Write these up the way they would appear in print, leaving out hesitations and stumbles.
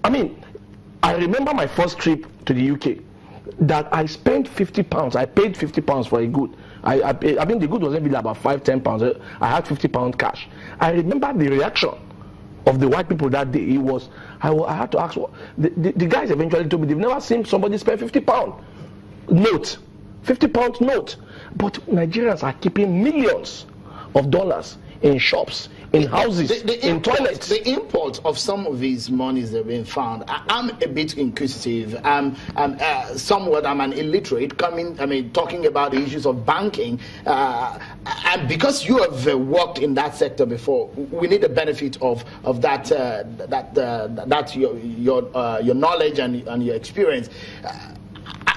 I mean, I remember my first trip to the UK that I spent £50. I paid £50 for a good. I mean, the good was maybe about £5–10. I had £50 cash. I remember the reaction of the white people that day. It was, I had to ask, the guys eventually told me they've never seen somebody spend £50 note, £50 note. But Nigerians are keeping millions of dollars in shops, in houses, in toilets. The import of some of these monies that have been found, I'm a bit inquisitive. Somewhat, I'm an illiterate, talking about the issues of banking. And because you have worked in that sector before, we need the benefit of that your knowledge and your experience.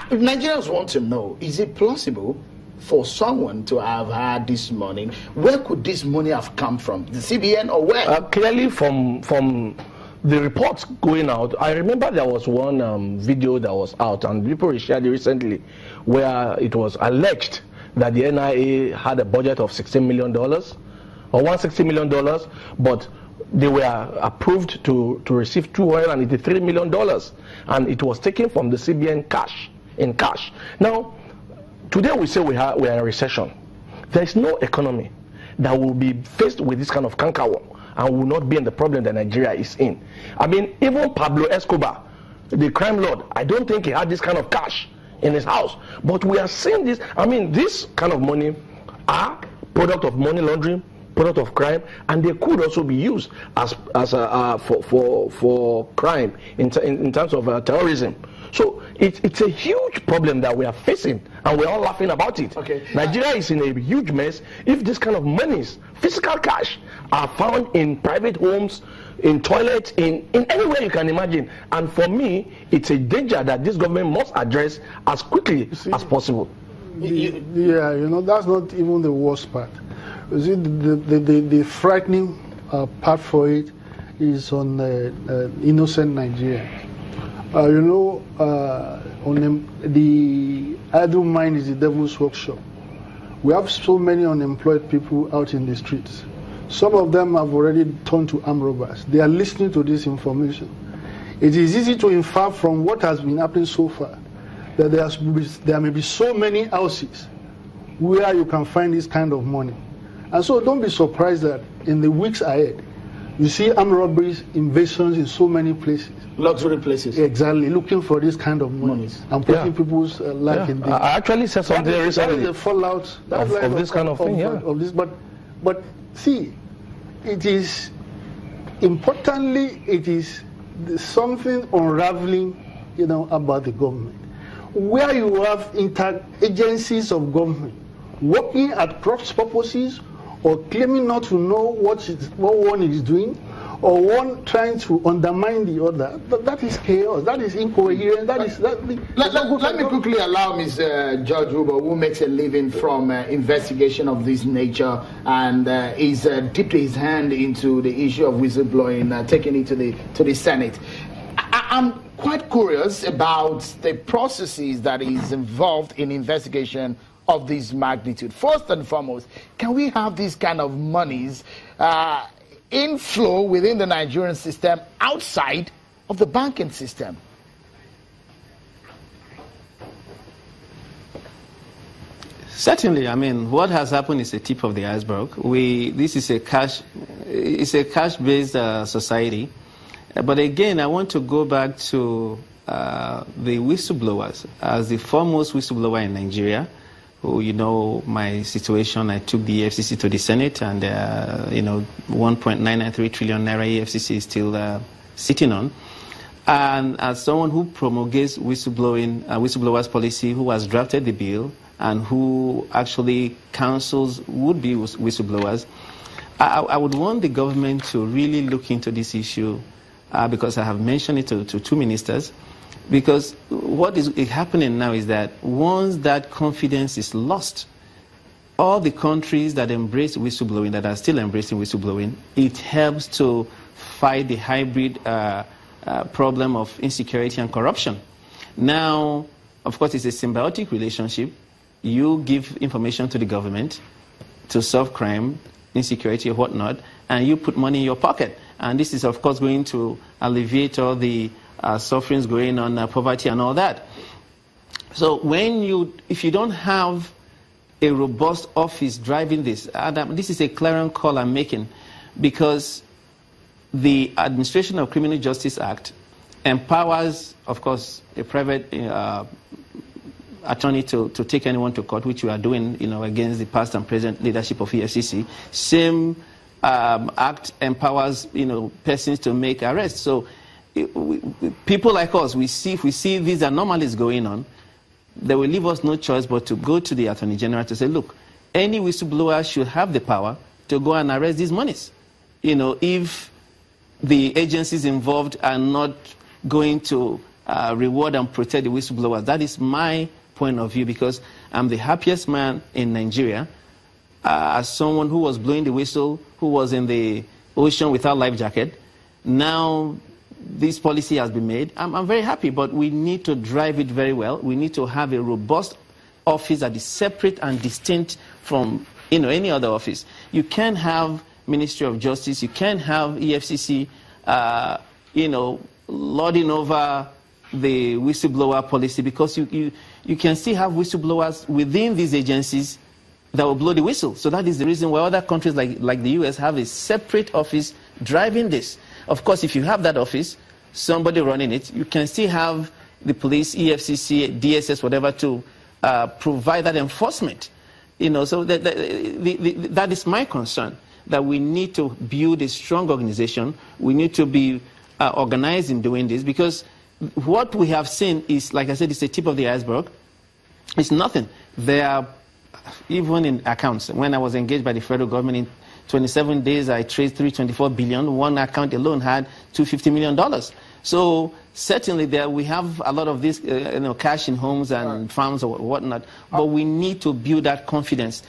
Nigerians want to know: is it plausible for someone to have had this money? Where could this money have come from? The CBN or where? Clearly from the reports going out. I remember there was one video that was out, and people shared it recently, where it was alleged that the NIA had a budget of $16 million or $160 million, but they were approved to receive $283 million, and it was taken from the CBN cash, in cash. Now, today we say we are in a recession. There is no economy that will be faced with this kind of cankerworm and will not be in the problem that Nigeria is in. I mean, even Pablo Escobar, the crime lord, I don't think he had this kind of cash in his house. But we are seeing this. I mean, this kind of money are product of money laundering, product of crime, and they could also be used as for crime in terms of terrorism. So it's a huge problem that we are facing, and we're all laughing about it. Okay. Nigeria is in a huge mess if this kind of monies, physical cash, are found in private homes, in toilets, in anywhere you can imagine. And for me, it's a danger that this government must address as quickly as possible. Yeah, that's not even the worst part. You see, the frightening part for it is on innocent Nigerians. The idle mind is the devil's workshop. We have so many unemployed people out in the streets. Some of them have already turned to armed robbers. They are listening to this information. It is easy to infer from what has been happening so far that there may be so many houses where you can find this kind of money. And so don't be surprised that in the weeks ahead, you see armed robberies, invasions in so many places. Luxury places. Exactly, looking for this kind of money and putting people's life in danger. I actually said something recently. That is the fallout of this kind of thing, of this. But see, it is, importantly, it is something unraveling, about the government. Where you have inter-agencies of government working at cross purposes, or claiming not to know what one is doing, or one trying to undermine the other, that is chaos, that is incoherent, Let me quickly allow Mr. George Uber, who makes a living from investigation of this nature and is dipped his hand into the issue of whistleblowing, taking it to the Senate. I'm quite curious about the processes that is involved in investigation of this magnitude. First and foremost, can we have these kind of monies inflow within the Nigerian system outside of the banking system? Certainly. I mean, what has happened is a tip of the iceberg. This is a cash-based society. But again, I want to go back to the whistleblowers. As the foremost whistleblower in Nigeria, who, my situation, I took the EFCC to the Senate, and 1.993 trillion naira EFCC is still sitting on. And as someone who promulgates whistleblowers policy, who has drafted the bill, and who actually counsels would-be whistleblowers, I would want the government to really look into this issue, because I have mentioned it to two ministers. Because what is happening now is that once that confidence is lost, all the countries that embrace whistleblowing, that are still embracing whistleblowing, it helps to fight the hybrid problem of insecurity and corruption. Now, of course, it's a symbiotic relationship. You give information to the government to solve crime, insecurity, or whatnot, and you put money in your pocket. And this is, of course, going to alleviate all the sufferings going on, poverty and all that. So if you don't have a robust office driving this, this is a clarion call I'm making, because the Administration of Criminal Justice Act empowers, of course, a private attorney to take anyone to court, which we are doing, against the past and present leadership of EFCC. Same act empowers, persons to make arrests. So people like us, if we see these anomalies going on, they will leave us no choice but to go to the Attorney General to say, look, any whistleblower should have the power to go and arrest these monies. If the agencies involved are not going to reward and protect the whistleblowers. That is my point of view, because I'm the happiest man in Nigeria as someone who was blowing the whistle, who was in the ocean without life jacket. Now this policy has been made. I'm very happy, but we need to drive it very well. We need to have a robust office that is separate and distinct from any other office. You can't have Ministry of Justice, you can't have EFCC, lording over the whistleblower policy, because you can still have whistleblowers within these agencies that will blow the whistle. So that is the reason why other countries like the US have a separate office driving this. Of course, if you have that office, somebody running it, you can still have the police, EFCC, DSS, whatever, to provide that enforcement. So that is my concern, that we need to build a strong organization. We need to be organized in doing this, because what we have seen is, like I said, it's the tip of the iceberg. It's nothing. There are, even in accounts, when I was engaged by the federal government in 27 days, I traced $324 billion. One account alone had $250 million. So certainly we have a lot of this, cash in homes and farms or whatnot. But we need to build that confidence.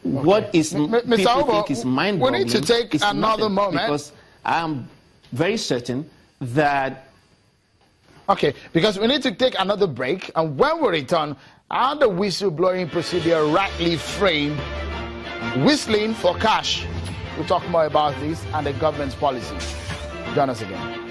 Okay. What is people think is mind-boggling. We need to take another moment, because I am very certain that. Okay, because we need to take another break, and when we return, how the whistleblowing procedure rightly framed, whistling for cash. We'll talk more about this and the government's policy. Join us again.